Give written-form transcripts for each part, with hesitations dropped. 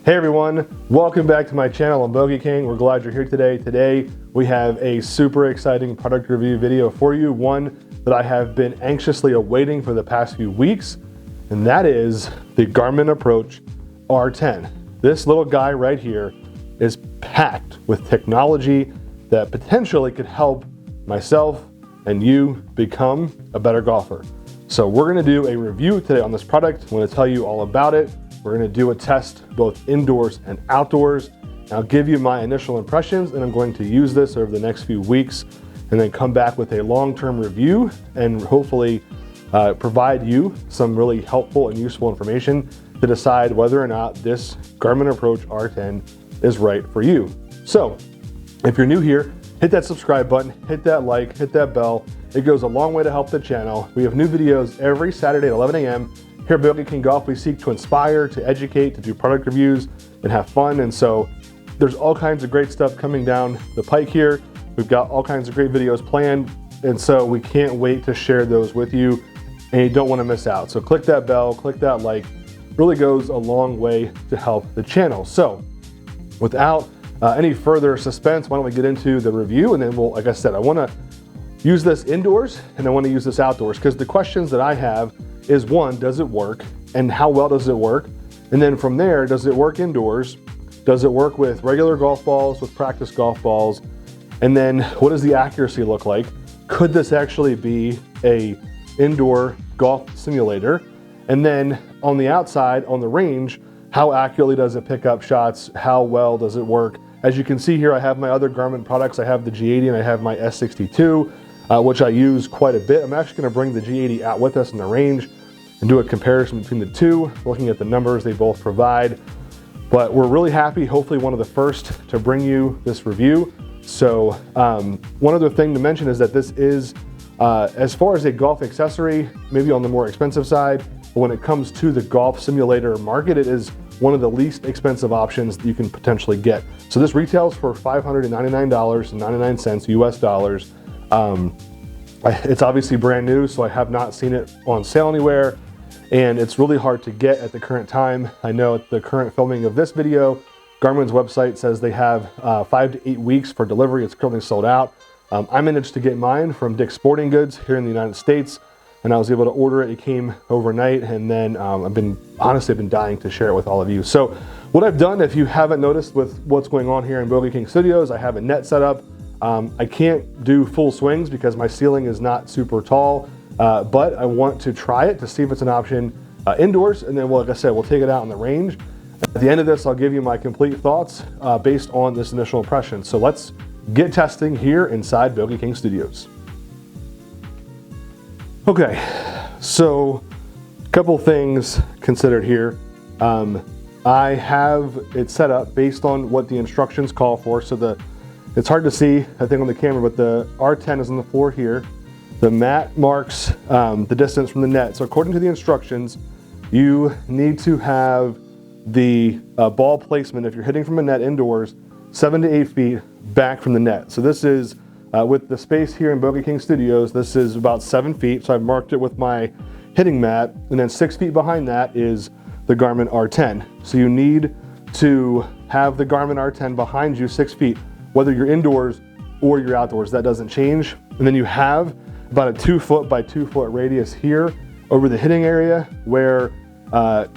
Hey everyone, welcome back to my channel. I'm Bogey King. We're glad you're here today. Today we have a super exciting product review video for you, one that I have been anxiously awaiting for the past few weeks, and that is the Garmin Approach R10. This little guy right here is packed with technology that potentially could help myself and you become a better golfer. So we're gonna do a review today on this product. I'm gonna tell you all about it. We're gonna do a test both indoors and outdoors. I'll give you my initial impressions, and I'm going to use this over the next few weeks and then come back with a long-term review and hopefully provide you some really helpful and useful information to decide whether or not this Garmin Approach R10 is right for you. So if you're new here, hit that subscribe button, hit that like, hit that bell. It goes a long way to help the channel. We have new videos every Saturday at 11 a.m. Here at Bogey King Golf, we seek to inspire, to educate, to do product reviews, and have fun. And so there's all kinds of great stuff coming down the pike here. We've got all kinds of great videos planned, and so we can't wait to share those with you, and you don't want to miss out. So click that bell, click that like, really goes a long way to help the channel. So without any further suspense, why don't we get into the review, and then we'll, like I said, I want to use this indoors and I want to use this outdoors, because the questions that I have is, one, does it work, and how well does it work? And then from there, does it work indoors? Does it work with regular golf balls, with practice golf balls? And then what does the accuracy look like? Could this actually be a indoor golf simulator? And then on the outside, on the range, how accurately does it pick up shots? How well does it work? As you can see here, I have my other Garmin products. I have the G80 and I have my S62. Which I use quite a bit. I'm actually going to bring the G80 out with us in the range and do a comparison between the two, looking at the numbers they both provide. But we're really happy, hopefully one of the first to bring you this review. So one other thing to mention is that this is, as far as a golf accessory, maybe on the more expensive side, but when it comes to the golf simulator market, it is one of the least expensive options that you can potentially get. So this retails for $599.99 US dollars. It's obviously brand new, so I have not seen it on sale anywhere, and it's really hard to get at the current time. I know at the current filming of this video, Garmin's website says they have 5 to 8 weeks for delivery. It's currently sold out. I managed to get mine from Dick's Sporting Goods here in the United States, and I was able to order it. It came overnight, and then I've been dying to share it with all of you. So what I've done, if you haven't noticed with what's going on here in Bogey King Studios, I have a net set up. I can't do full swings because my ceiling is not super tall, but I want to try it to see if it's an option indoors, and then, well, like I said, we'll take it out in the range. At the end of this, I'll give you my complete thoughts based on this initial impression. So let's get testing here inside Bogey King Studios. Okay, so a couple things considered here. I have it set up based on what the instructions call for. So it's hard to see, I think, on the camera, but the R10 is on the floor here. The mat marks the distance from the net. So according to the instructions, you need to have the ball placement, if you're hitting from a net indoors, 7 to 8 feet back from the net. So this is, with the space here in Bogey King Studios, this is about 7 feet. So I've marked it with my hitting mat, and then 6 feet behind that is the Garmin R10. So you need to have the Garmin R10 behind you 6 feet. Whether you're indoors or you're outdoors, that doesn't change. And then you have about a 2 foot by 2 foot radius here over the hitting area where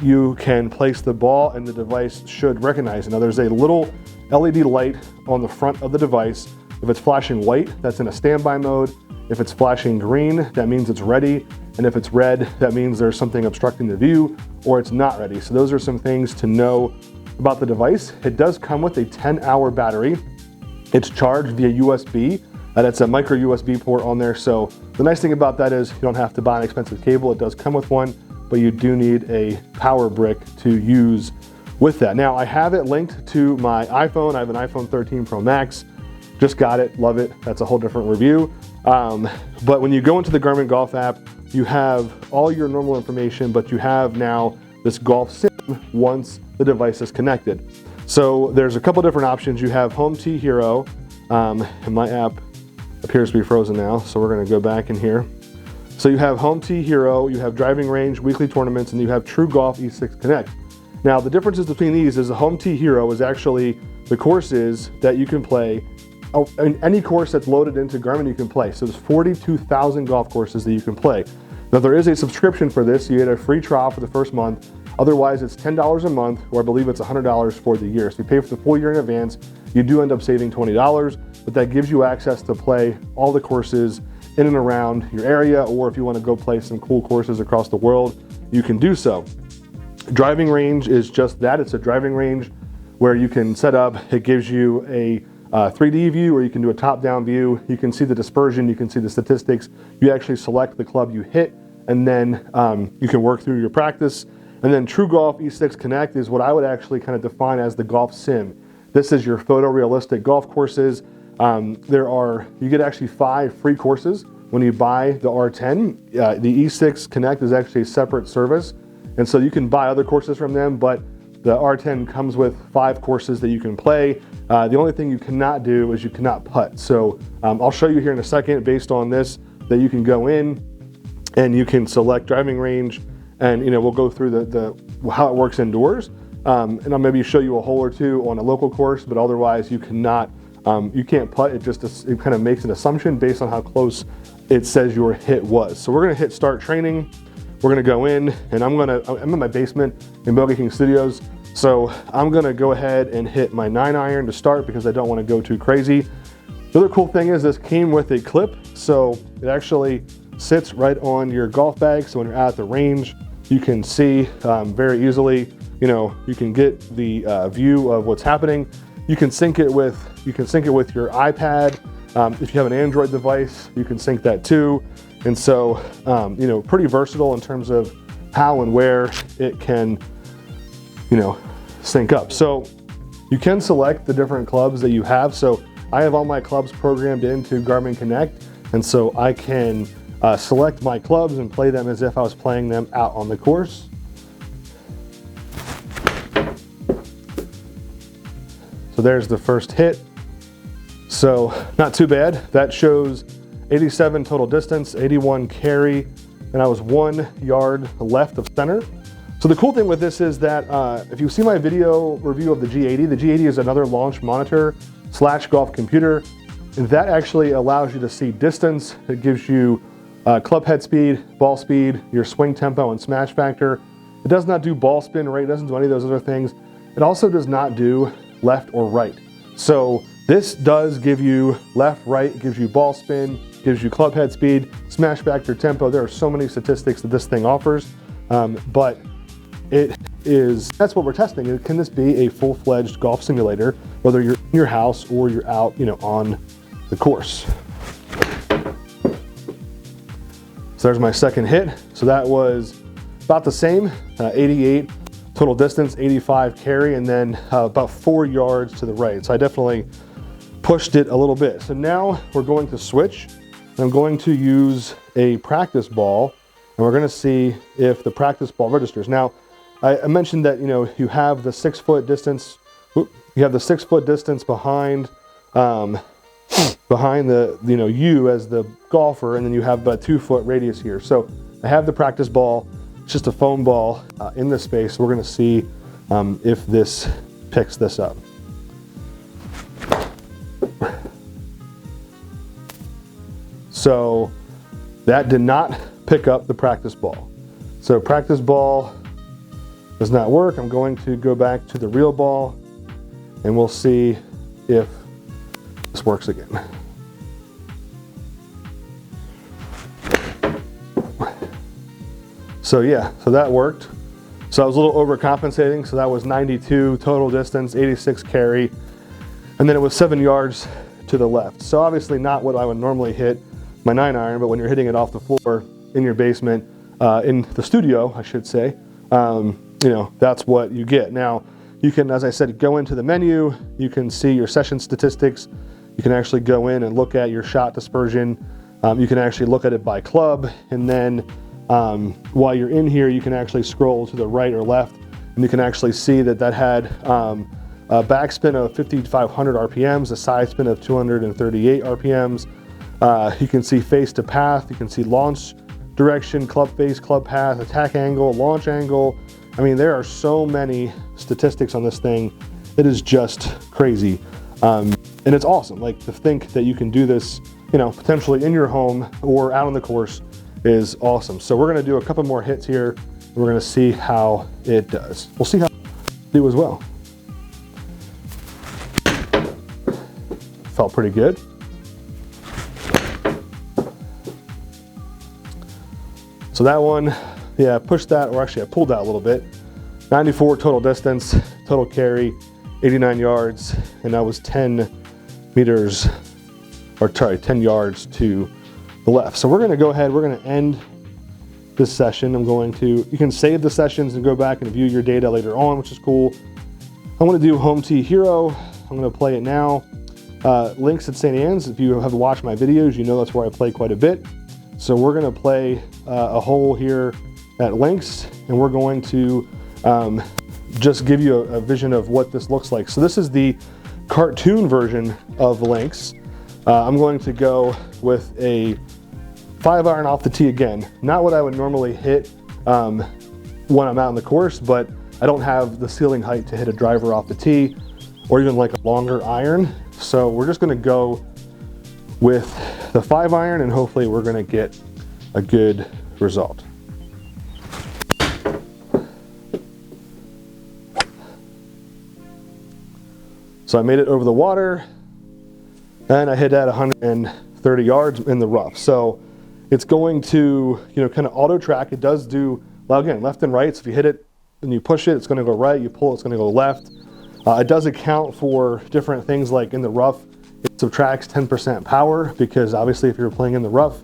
you can place the ball and the device should recognize it. Now there's a little LED light on the front of the device. If it's flashing white, that's in a standby mode. If it's flashing green, that means it's ready. And if it's red, that means there's something obstructing the view or it's not ready. So those are some things to know about the device. It does come with a 10-hour battery. It's charged via USB. That's a micro USB port on there. So the nice thing about that is you don't have to buy an expensive cable. It does come with one, but you do need a power brick to use with that. Now I have it linked to my iPhone. I have an iPhone 13 Pro Max. Just got it, love it. That's a whole different review. But when you go into the Garmin Golf app, you have all your normal information, but you have now this golf sim once the device is connected. So there's a couple different options. You have Home Tee Hero, and my app appears to be frozen now, so we're gonna go back in here. So you have Home Tee Hero, you have Driving Range, Weekly Tournaments, and you have True Golf E6 Connect. Now the differences between these is the Home Tee Hero is actually the courses that you can play. Any course that's loaded into Garmin you can play. So there's 42,000 golf courses that you can play. Now there is a subscription for this. You get a free trial for the first month. Otherwise it's $10 a month, or I believe it's $100 for the year. So you pay for the full year in advance. You do end up saving $20, but that gives you access to play all the courses in and around your area, or if you want to go play some cool courses across the world, you can do so. Driving range is just that. It's a driving range where you can set up. It gives you a 3D view, or you can do a top-down view. You can see the dispersion, you can see the statistics. You actually select the club you hit, and then you can work through your practice. And then True Golf E6 Connect is what I would actually kind of define as the golf sim. This is your photorealistic golf courses. You get actually 5 free courses when you buy the R10. The E6 Connect is actually a separate service, and so you can buy other courses from them, but the R10 comes with 5 courses that you can play. The only thing you cannot do is you cannot putt. So I'll show you here in a second, based on this, that you can go in and you can select driving range, and we'll go through the how it works indoors, and I'll maybe show you a hole or two on a local course, but otherwise you cannot. You can't putt. It kind of makes an assumption based on how close it says your hit was. So we're gonna hit start training. We're gonna go in, and I'm in my basement in Bogey King Studios. So I'm gonna go ahead and hit my 9-iron to start because I don't wanna go too crazy. The other cool thing is this came with a clip, so it actually sits right on your golf bag. So when you're out at the range, you can see very easily. You can get the view of what's happening. You can sync it with your iPad. If you have an Android device, you can sync that too. And so, pretty versatile in terms of how and where it can, sync up. So you can select the different clubs that you have. So I have all my clubs programmed into Garmin Connect, and so I can select my clubs and play them as if I was playing them out on the course. So there's the first hit. So not too bad. That shows 87 total distance, 81 carry, and I was 1 yard left of center. So the cool thing with this is that if you see my video review of the G80, the G80 is another launch monitor / golf computer, and that actually allows you to see distance. It gives you club head speed, ball speed, your swing tempo, and smash factor. It does not do ball spin rate, it doesn't do any of those other things. It also does not do left or right. So this does give you left, right, it gives you ball spin, gives you club head speed, smash factor, tempo. There are so many statistics that this thing offers, but that's what we're testing. Can this be a full-fledged golf simulator, whether you're in your house or you're out, on the course? So there's my second hit. So that was about the same, 88 total distance, 85 carry, and then about 4 yards to the right. So I definitely pushed it a little bit. So now we're going to switch. I'm going to use a practice ball, and we're gonna see if the practice ball registers. Now, I mentioned that you have the 6 foot distance. You have the 6 foot distance behind the you as the golfer, and then you have about 2 foot radius here. So I have the practice ball. It's just a foam ball in this space. We're gonna see if this picks this up. So that did not pick up the practice ball. So practice ball does not work. I'm going to go back to the real ball, and we'll see if this works again. So yeah, so that worked. So I was a little overcompensating. So that was 92 total distance, 86 carry, and then it was 7 yards to the left. So obviously not what I would normally hit my 9-iron, but when you're hitting it off the floor in your basement, in the studio, I should say, that's what you get. Now, you can, as I said, go into the menu. You can see your session statistics. You can actually go in and look at your shot dispersion. You can actually look at it by club, and then while you're in here, you can actually scroll to the right or left, and you can actually see that had a backspin of 5,500 RPMs, a side spin of 238 RPMs. You can see face to path. You can see launch direction, club face, club path, attack angle, launch angle, I mean, there are so many statistics on this thing. It is just crazy. And it's awesome. Like, to think that you can do this, you know, potentially in your home or out on the course is awesome. So we're gonna do a couple more hits here. And we're gonna see how it does. We'll see how it do as well. Felt pretty good. So that one, yeah, I pushed that, or actually I pulled that a little bit. 94 total distance, total carry, 89 yards, and that was 10 meters, or sorry, 10 yards to the left. So we're gonna go ahead, we're gonna end this session. You can save the sessions and go back and view your data later on, which is cool. I wanna do Home Tee Hero. I'm gonna play it now. Links at St. Anne's, if you have watched my videos, you know that's where I play quite a bit. So we're gonna play a hole here at Links, and we're going to just give you a vision of what this looks like. So this is the cartoon version of Links. I'm going to go with a 5-iron off the tee again. Not what I would normally hit when I'm out on the course, but I don't have the ceiling height to hit a driver off the tee or even like a longer iron. So we're just gonna go with the 5-iron, and hopefully we're gonna get a good result. So I made it over the water, and I hit at 130 yards in the rough. So it's going to, you know, kind of auto track. It does do, well, again, left and right. So if you hit it and you push it, it's gonna go right. You pull it, it's gonna go left. It does account for different things, like in the rough, it subtracts 10% power, because obviously if you're playing in the rough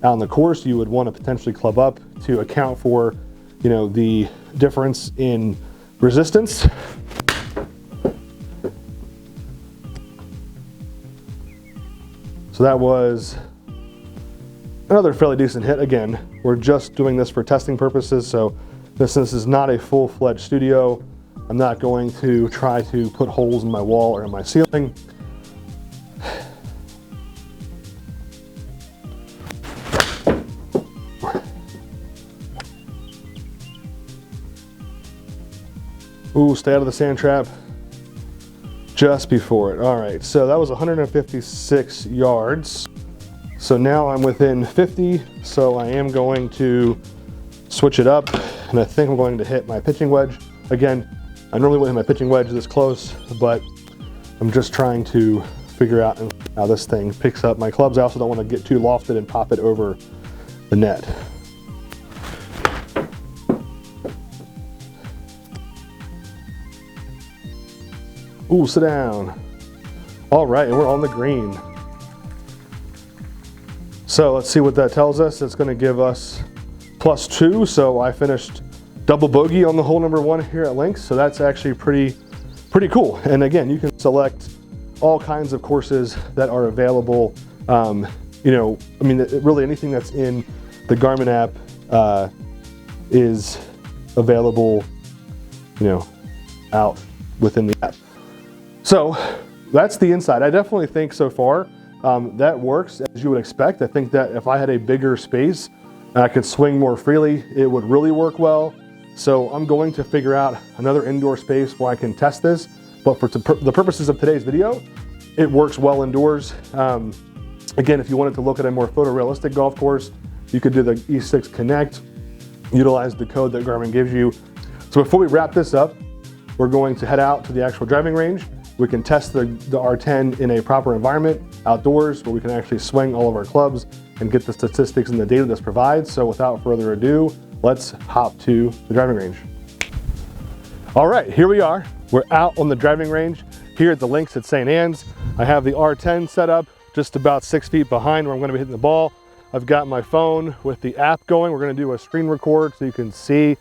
out on the course, you would want to potentially club up to account for, you know, the difference in resistance. So that was another fairly decent hit. Again, we're just doing this for testing purposes, so this is not a full-fledged studio. I'm not going to try to put holes in my wall or in my ceiling. Ooh, stay out of the sand trap. Just before it. All right, so that was 156 yards. So now I'm within 50, so I am going to switch it up, and I think I'm going to hit my pitching wedge. Again, I normally wouldn't hit my pitching wedge this close, but I'm just trying to figure out how this thing picks up my clubs. I also don't want to get too lofted and pop it over the net. Ooh, sit down. All right, and we're on the green. So let's see what that tells us. It's going to give us +2, so I finished double bogey on the hole number 1 here at Links, so that's actually pretty cool. And again, you can select all kinds of courses that are available. You know, I mean, really anything that's in the Garmin app is available, you know, out within the app. So that's the inside. I definitely think so far that works as you would expect. I think that if I had a bigger space and I could swing more freely, it would really work well. So I'm going to figure out another indoor space where I can test this. But for the purposes of today's video, it works well indoors. Again, if you wanted to look at a more photorealistic golf course, you could do the E6 Connect, utilize the code that Garmin gives you. So before we wrap this up, we're going to head out to the actual driving range. We can test the R10 in a proper environment, outdoors, where we can actually swing all of our clubs and get the statistics and the data this provides. So without further ado, let's hop to the driving range. All right, here we are. We're out on the driving range here at the Links at St. Anne's. I have the R10 set up just about 6 feet behind where I'm going to be hitting the ball. I've got my phone with the app going. We're going to do a screen record so you can see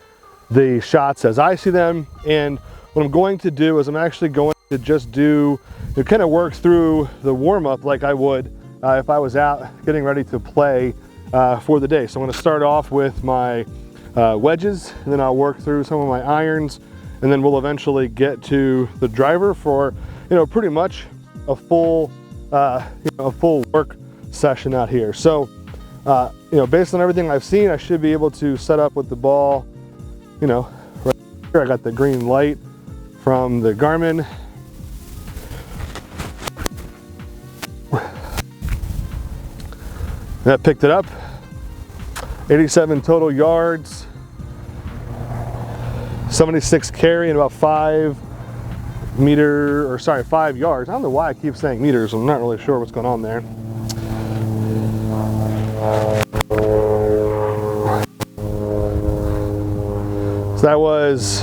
the shots as I see them. And what I'm going to do is I'm actually going to just do, kind of work through the warm-up like I would if I was out getting ready to play for the day. So I'm going to start off with my wedges, and then I'll work through some of my irons, and then we'll eventually get to the driver for, pretty much a full, a full work session out here. So, based on everything I've seen, I should be able to set up with the ball, right I got the green light from the Garmin. That picked it up. 87 total yards, 76 carry, and about 5 yards. I don't know why I keep saying meters. I'm not really sure what's going on there. So that was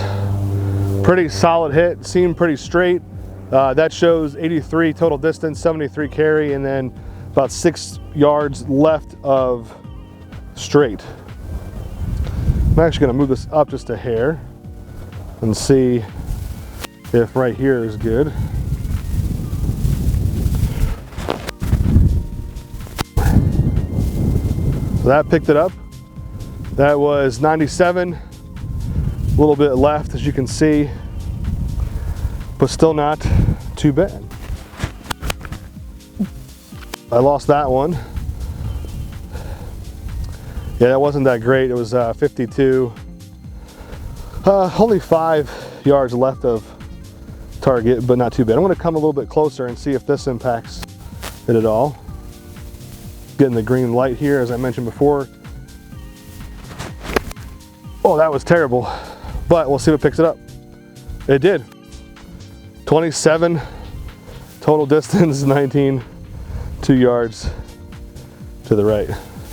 pretty solid hit, seemed pretty straight. That shows 83 total distance, 73 carry, and then about 6 yards left of straight. I'm actually going to move this up just a hair and see if right here is good. So that picked it up. That was 97, a little bit left as you can see, but still not too bad. I lost that one. Yeah, that wasn't that great. It was 52. Only 5 yards left of target, but not too bad. I'm going to come a little bit closer and see if this impacts it at all. Getting the green light here, as I mentioned before. Oh, that was terrible, but we'll see what picks it up. It did. 27 total distance, 19, 2 yards to the right.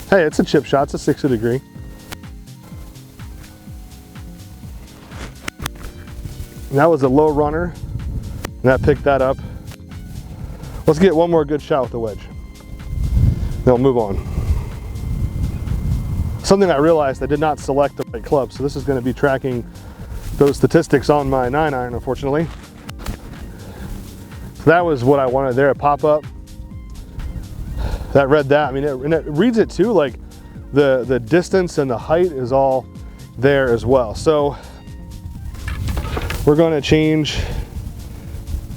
Hey, it's a chip shot, it's a 60 degree. And that was a low runner, and that picked that up. Let's get one more good shot with the wedge. Then we'll move on. Something I realized, I did not select the right club, so this is going to be tracking those statistics on my 9-iron, unfortunately. So that was what I wanted there, a pop-up. That read that. I mean, it reads it too, like the distance and the height is all there as well. So we're going to change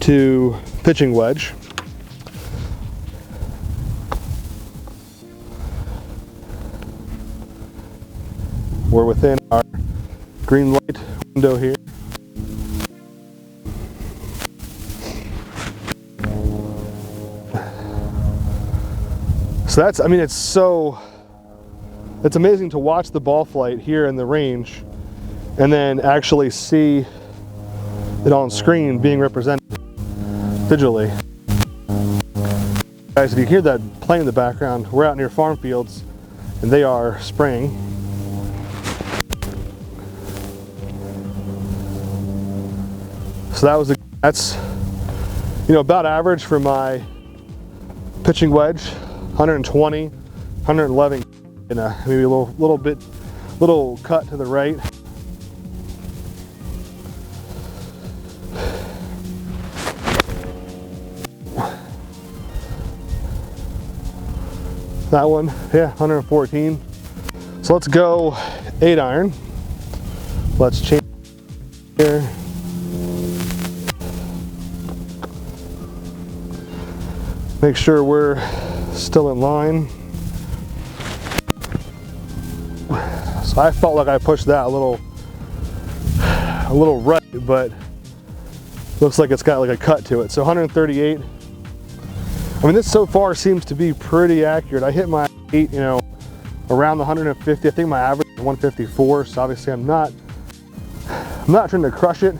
to pitching wedge. We're within our green light window here. So that's, I mean, it's amazing to watch the ball flight here in the range and then actually see it on screen being represented digitally. Guys, if you hear that plane in the background, we're out near farm fields and they are spraying. So that's, you know, about average for my pitching wedge. 120, 111, and maybe a little cut to the right. That one, yeah, 114. So let's go 8-iron. Let's change here. Make sure we're still in line. So I felt like I pushed that a little right, but looks like it's got like a cut to it. So 138. I mean, this so far seems to be pretty accurate. I hit my 8, you know, around the 150. I think my average is 154. So obviously I'm not trying to crush it.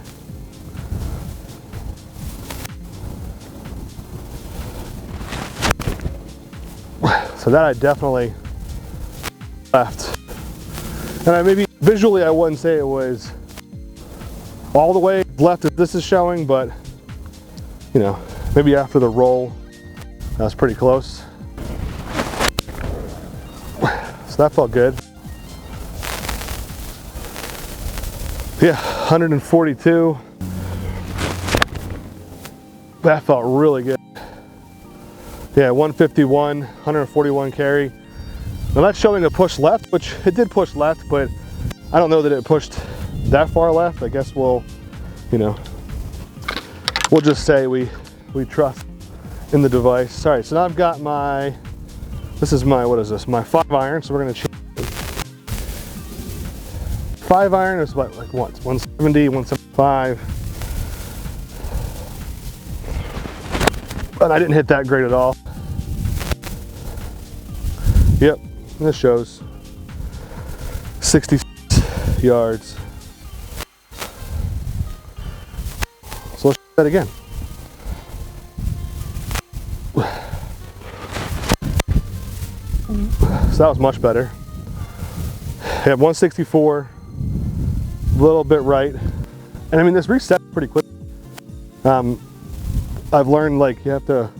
So that I definitely left. And maybe visually I wouldn't say it was all the way left as this is showing, but you know, maybe after the roll, that was pretty close. So that felt good. Yeah, 142. That felt really good. Yeah, 151, 141 carry. Now that's showing a push left, which it did push left, but I don't know that it pushed that far left. I guess we'll, you know, we'll just say we trust in the device. All right, so now I've got my, this is my, what is this? My 5-iron, so we're gonna change. 5 iron is what, like what, 170, 175. But I didn't hit that great at all. Yep, this shows 66 yards. So let's try that again. So that was much better. I have 164, a little bit right. And I mean, this resets pretty quick. I've learned, like, you have to,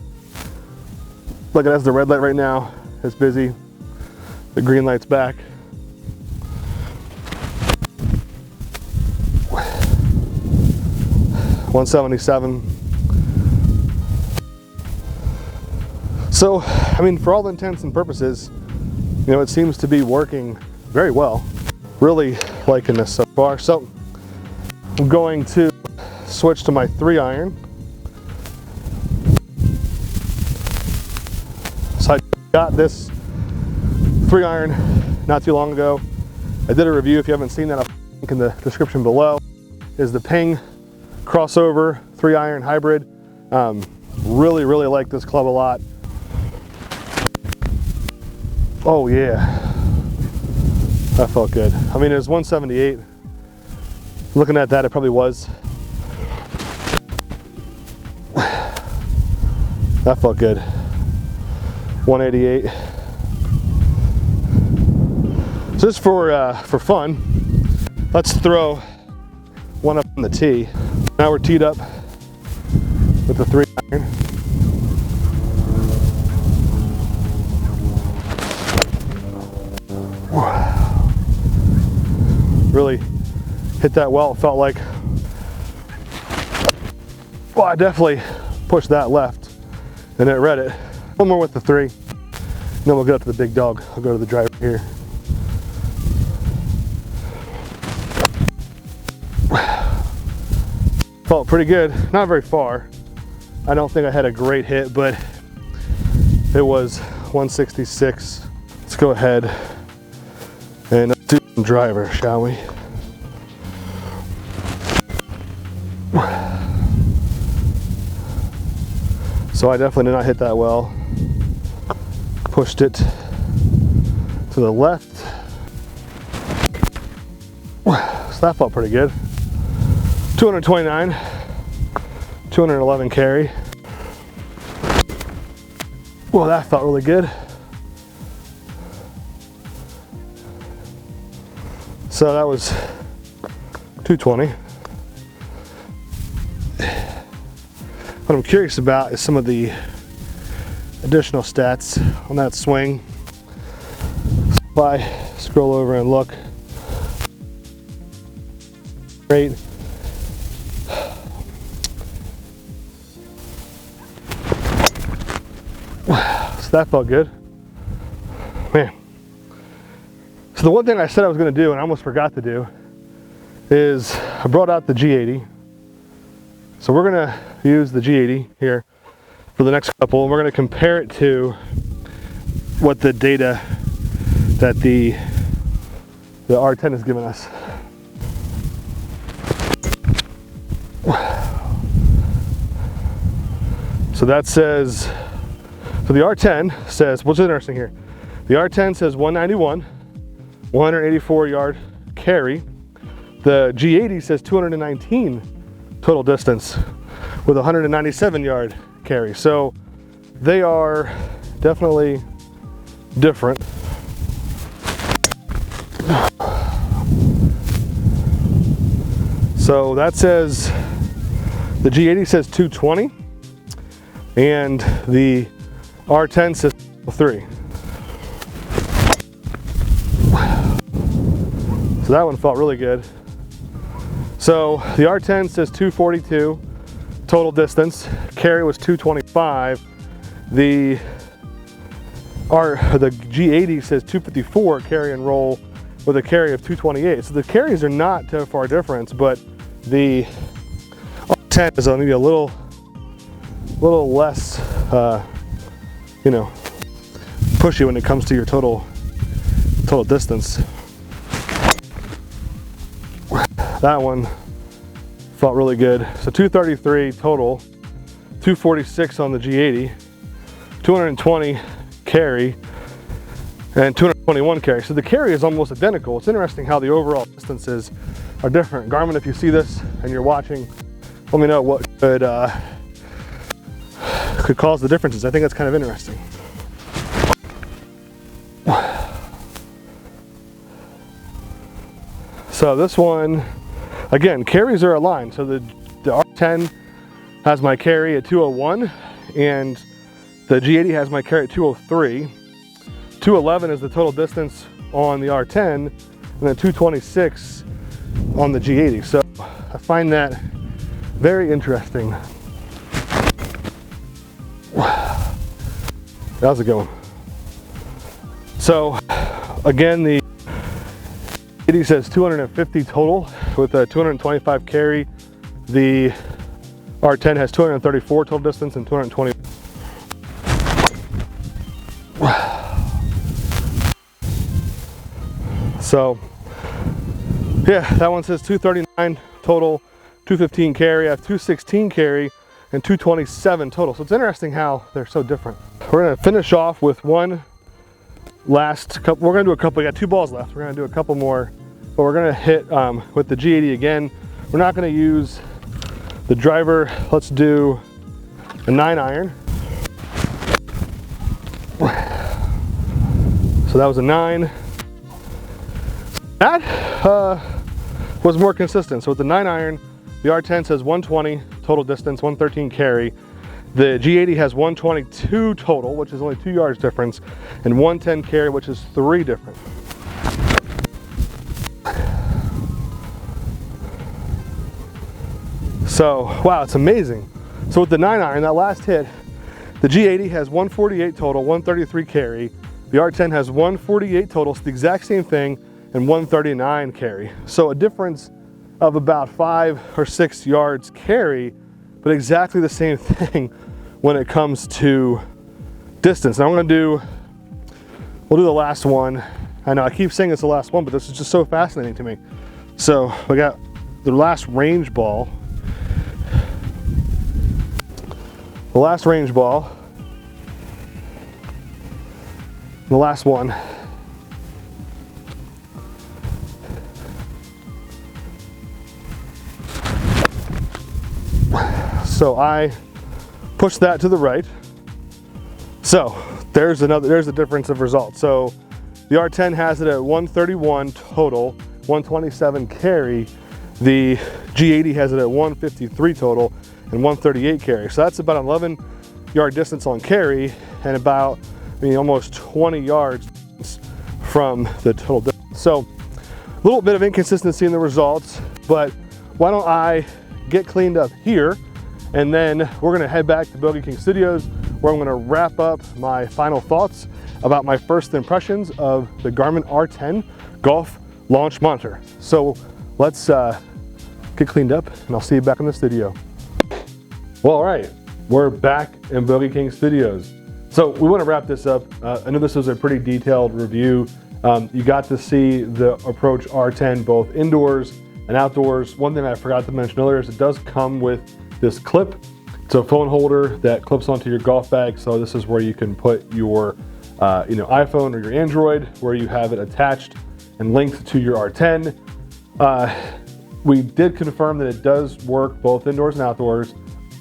look, it has the red light right now. It's busy. The green light's back. $177. So, I mean, for all intents and purposes, you know, it seems to be working very well. Really liking this so far. So, I'm going to switch to my 3 iron. So I got this 3 iron not too long ago. I did a review. If you haven't seen that, I'll link in the description below. Is the Ping crossover 3 iron hybrid. Really like this club a lot. Oh yeah, that felt good. I mean, it was 178. Looking at that, it probably was. That felt good. 188. Just for fun, let's throw one up on the tee. Now we're teed up with the 3 iron. Really hit that well. It felt like, well, I definitely pushed that left and it read it. One more with the 3, then we'll get up to the big dog. I'll go to the driver here. Felt pretty good, not very far. I don't think I had a great hit, but it was 166. Let's go ahead and do some driver, shall we? So I definitely did not hit that well. Pushed it to the left. So that felt pretty good. 229, 211 carry. Well, that felt really good. So that was 220. What I'm curious about is some of the additional stats on that swing. If I scroll over and look, great. So that felt good, man. So the one thing I said I was going to do and I almost forgot to do is I brought out the G80. So we're going to use the G80 here for the next couple, and we're going to compare it to what the data that the R10 has given us. So that says, so the R10 says, which is interesting here, the R10 says 191, 184 yard carry. The G80 says 219 total distance with 197 yard carry. So they are definitely different. So that says, the G80 says 220 and the R10 says 3. So that one felt really good. So the R10 says 242 total distance, carry was 225. The G80 says 254 carry and roll with a carry of 228. So the carries are not too far difference, but the R10 is maybe a little less, you know, pushy when it comes to your total distance. That one felt really good. So 233 total, 246 on the G80, 220 carry, and 221 carry. So the carry is almost identical. It's interesting how the overall distances are different. Garmin, if you see this and you're watching, let me know what could cause the differences. I think that's kind of interesting. So this one, again, carries are aligned. So the R10 has my carry at 201 and the G80 has my carry at 203. 211 is the total distance on the R10 and then 226 on the G80. So I find that very interesting. How's it going? So again, the G80 says 250 total with a 225 carry. The R10 has 234 total distance and 220. So yeah, that one says 239 total, 215 carry. I have 216 carry and 227 total. So it's interesting how they're so different. We're gonna finish off with one last couple. We're gonna do a couple. We got 2 balls left. We're gonna do a couple more, but we're gonna hit with the G80 again. We're not gonna use the driver. Let's do a 9-iron. So that was a 9. That was more consistent. So with the 9-iron, the R10 says 120 total distance, 113 carry. The G80 has 122 total, which is only 2 yards difference, and 110 carry, which is 3 different. So, wow, it's amazing. So with the 9-iron, that last hit, the G80 has 148 total, 133 carry. The R10 has 148 total, it's the exact same thing, and 139 carry. So a difference of about 5 or 6 yards carry, but exactly the same thing when it comes to distance. Now we'll do the last one. I know I keep saying it's the last one, but this is just so fascinating to me. So we got the last range ball. The last range ball. The last one. So I push that to the right. So there's a difference of results. So the R10 has it at 131 total, 127 carry. The G80 has it at 153 total and 138 carry. So that's about an 11-yard distance on carry and about, almost 20 yards from the total distance. So a little bit of inconsistency in the results, but why don't I get cleaned up here, and then we're gonna head back to Bogey King Studios, where I'm gonna wrap up my final thoughts about my first impressions of the Garmin R10 Golf Launch Monitor. So let's get cleaned up, and I'll see you back in the studio. Well, all right, we're back in Bogey King Studios. So we want to wrap this up. I know this was a pretty detailed review. You got to see the Approach R10 both indoors and outdoors. One thing I forgot to mention earlier is it does come with this clip. It's a phone holder that clips onto your golf bag. So this is where you can put your iPhone or your Android, where you have it attached and linked to your R10. We did confirm that it does work both indoors and outdoors.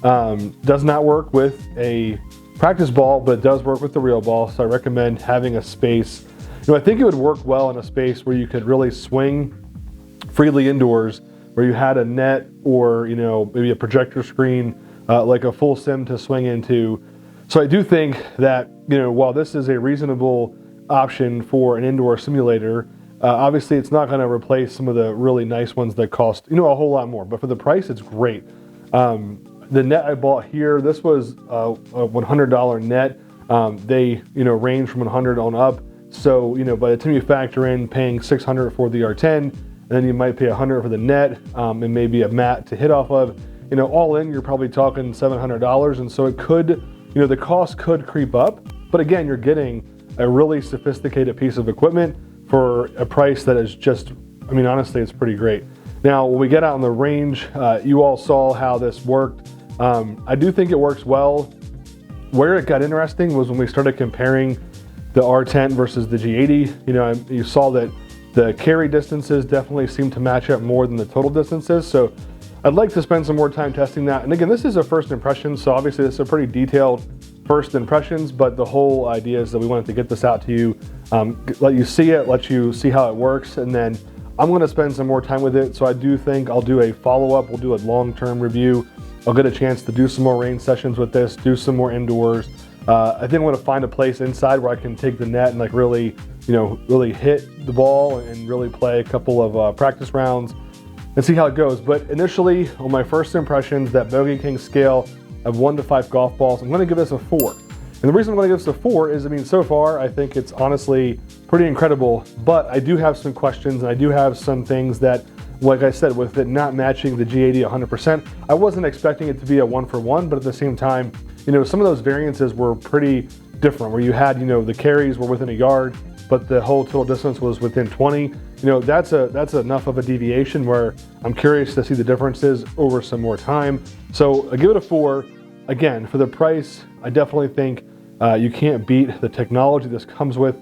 Does not work with a practice ball, but it does work with the real ball. So I recommend having a space. I think it would work well in a space where you could really swing freely indoors, where you had a net or maybe a projector screen, like a full sim to swing into. So I do think that while this is a reasonable option for an indoor simulator, obviously it's not going to replace some of the really nice ones that cost a whole lot more. But for the price, it's great. The net I bought here, this was a $100 net. They range from 100 on up. So by the time you factor in paying $600 for the R10, and then you might pay $100 for the net, and maybe a mat to hit off of, all in, you're probably talking $700. And so it could, the cost could creep up. But again, you're getting a really sophisticated piece of equipment for a price that is just, honestly, it's pretty great. Now, when we get out on the range, you all saw how this worked. I do think it works well. Where it got interesting was when we started comparing the R10 versus the G80. You know, you saw that the carry distances definitely seem to match up more than the total distances. So I'd like to spend some more time testing that. And again, this is a first impression, so obviously this is a pretty detailed first impressions, but the whole idea is that we wanted to get this out to you, let you see it, let you see how it works, and then I'm gonna spend some more time with it. So I do think I'll do a follow-up, we'll do a long-term review. I'll get a chance to do some more range sessions with this, do some more indoors. I think I'm gonna find a place inside where I can take the net and like really, you know, really hit the ball and really play a couple of practice rounds and see how it goes. But initially, on my first impressions, that Bogey King scale of 1 to 5 golf balls, I'm gonna give this a 4. And the reason I'm gonna give this a 4 is, I mean, so far, I think it's honestly pretty incredible, but I do have some questions and I do have some things that, like I said, with it not matching the G80 100%, I wasn't expecting it to be a 1-for-1, but at the same time, you know, some of those variances were pretty different, where you had, you know, the carries were within a yard, but the whole total distance was within 20. You know, that's enough of a deviation where I'm curious to see the differences over some more time. So I give it a 4. Again, for the price, I definitely think you can't beat the technology this comes with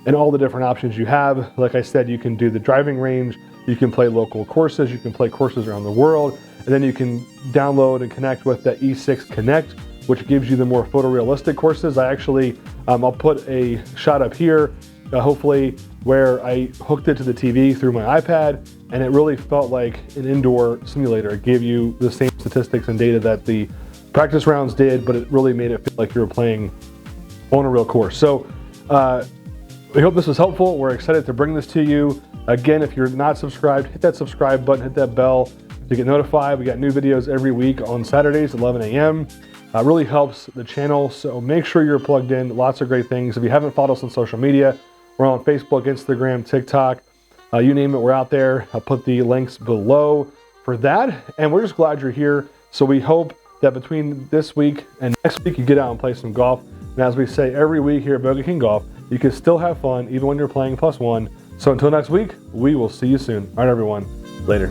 and all the different options you have. Like I said, you can do the driving range, you can play local courses, you can play courses around the world, and then you can download and connect with the E6 Connect, which gives you the more photorealistic courses. I actually, I'll put a shot up here, hopefully, where I hooked it to the TV through my iPad, and it really felt like an indoor simulator. It gave you the same statistics and data that the practice rounds did, but it really made it feel like you were playing on a real course. So we hope this was helpful. We're excited to bring this to you. Again, if you're not subscribed, hit that subscribe button, hit that bell to get notified. We got new videos every week on Saturdays, 11 a.m. Really helps the channel, so make sure you're plugged in. Lots of great things. If you haven't followed us on social media, we're on Facebook, Instagram, TikTok, you name it, we're out there. I'll put the links below for that, and we're just glad you're here. So we hope that between this week and next week, you get out and play some golf. And as we say every week here at Bogey King Golf, you can still have fun even when you're playing +1. So until next week, we will see you soon. All right, everyone, later.